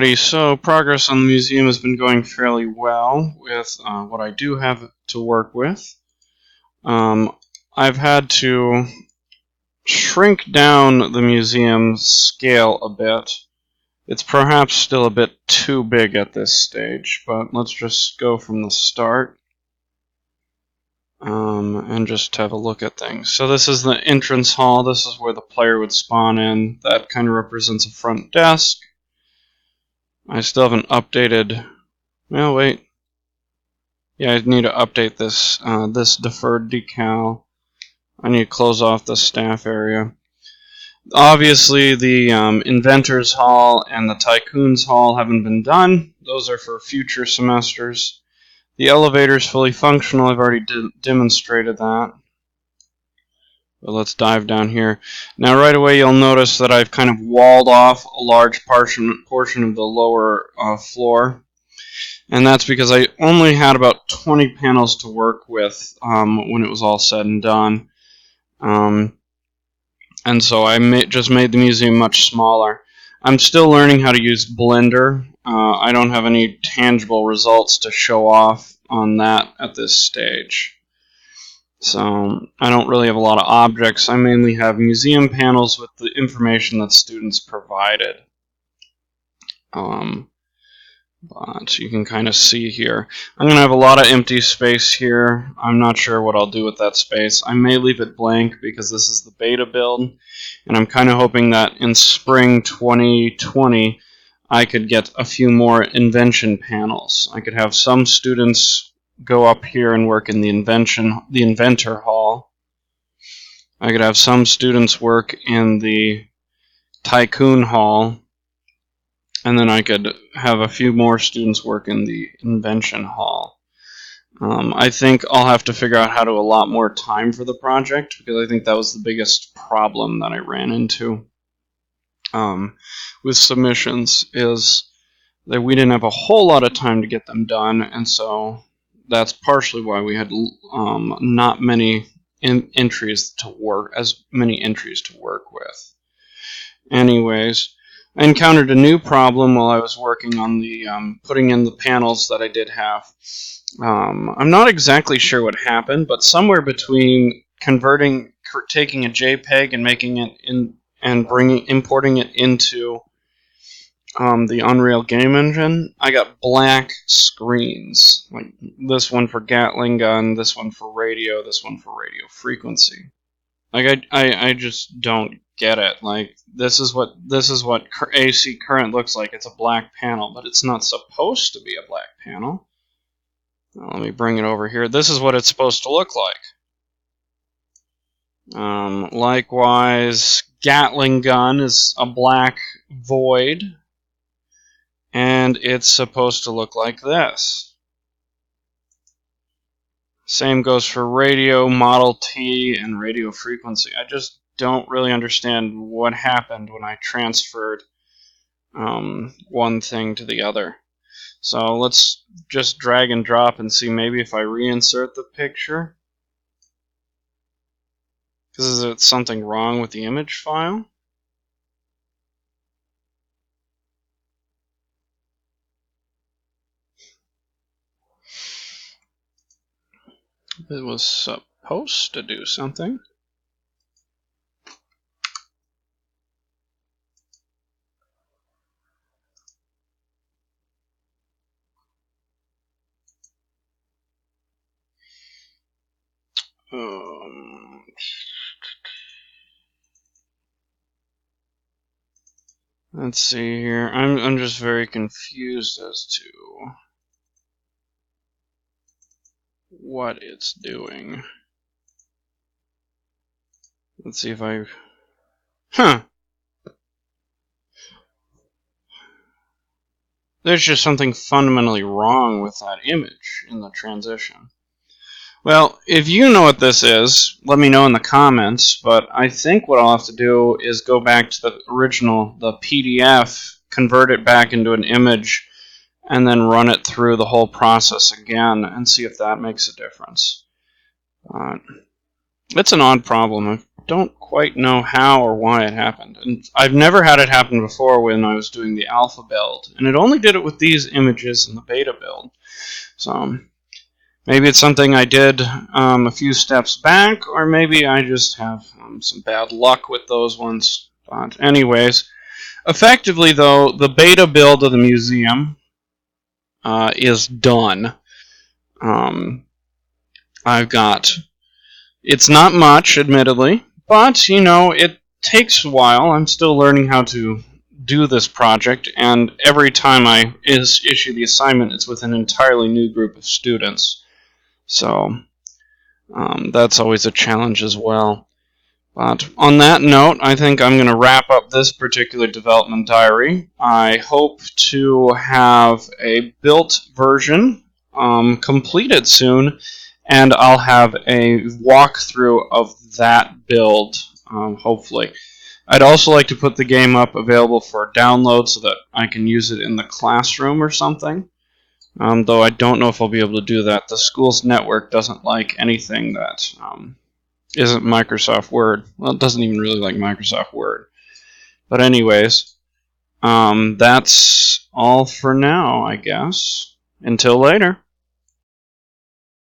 Alrighty, so progress on the museum has been going fairly well with what I do have to work with. I've had to shrink down the museum scale a bit. It's perhaps still a bit too big at this stage, but let's just go from the start and just have a look at things. So this is the entrance hall. This is where the player would spawn in. That kind of represents a front desk. I still haven't updated. Well, wait. Yeah, I need to update this this deferred decal. I need to close off the staff area. Obviously, the Inventors Hall and the Tycoons Hall haven't been done. Those are for future semesters. The elevator's fully functional. I've already demonstrated that. But let's dive down here. Now, right away, you'll notice that I've kind of walled off a large portion of the lower floor. And that's because I only had about 20 panels to work with when it was all said and done. And so I just made the museum much smaller. I'm still learning how to use Blender. I don't have any tangible results to show off on that at this stage. So I don't really have a lot of objects. I mainly have museum panels with the information that students provided. But you can kind of see here. I'm going to have a lot of empty space here. I'm not sure what I'll do with that space. I may leave it blank because this is the beta build. And I'm kind of hoping that in spring 2020 I could get a few more invention panels. I could have some students go up here and work in the Inventor Hall. I could have some students work in the Tycoon Hall. And then I could have a few more students work in the Invention Hall. I think I'll have to figure out how to allot more time for the project, because I think that was the biggest problem that I ran into with submissions, is that we didn't have a whole lot of time to get them done, and so that's partially why we had not many entries to work with. Anyways, I encountered a new problem while I was working on the putting in the panels that I did have. I'm not exactly sure what happened, but somewhere between taking a JPEG and making it in and importing it into the Unreal Game Engine, I got black screens. Like this one for Gatling gun, this one for radio, this one for radio frequency. Like I just don't get it. Like this is what AC current looks like. It's a black panel, but it's not supposed to be a black panel. Now, let me bring it over here. This is what it's supposed to look like. Likewise, Gatling gun is a black void, and it's supposed to look like this. Same goes for radio, Model T, and radio frequency. I just don't really understand what happened when I transferred one thing to the other. So let's just drag and drop and see maybe if I reinsert the picture. Because is there something wrong with the image file? It was supposed to do something. Let's see here. I'm just very confused as to what it's doing. Let's see if I... There's just something fundamentally wrong with that image in the transition. Well, if you know what this is, let me know in the comments, but I think what I'll have to do is go back to the original, the PDF, convert it back into an image, and then run it through the whole process again and see if that makes a difference. It's an odd problem. I've don't quite know how or why it happened. And I've never had it happen before when I was doing the alpha build, and it only did it with these images in the beta build. So maybe it's something I did a few steps back, or maybe I just have some bad luck with those ones. But anyways, effectively though, the beta build of the museum is done. I've got, it's not much, admittedly, but, you know, it takes a while. I'm still learning how to do this project, and every time I issue the assignment, it's with an entirely new group of students. So that's always a challenge as well. But on that note, I think I'm going to wrap up this particular development diary. I hope to have a built version completed soon, and I'll have a walkthrough of that build, hopefully. I'd also like to put the game up available for download so that I can use it in the classroom or something. Though I don't know if I'll be able to do that. The school's network doesn't like anything that isn't Microsoft Word. Well, it doesn't even really like Microsoft Word. But anyways, that's all for now, I guess. Until later.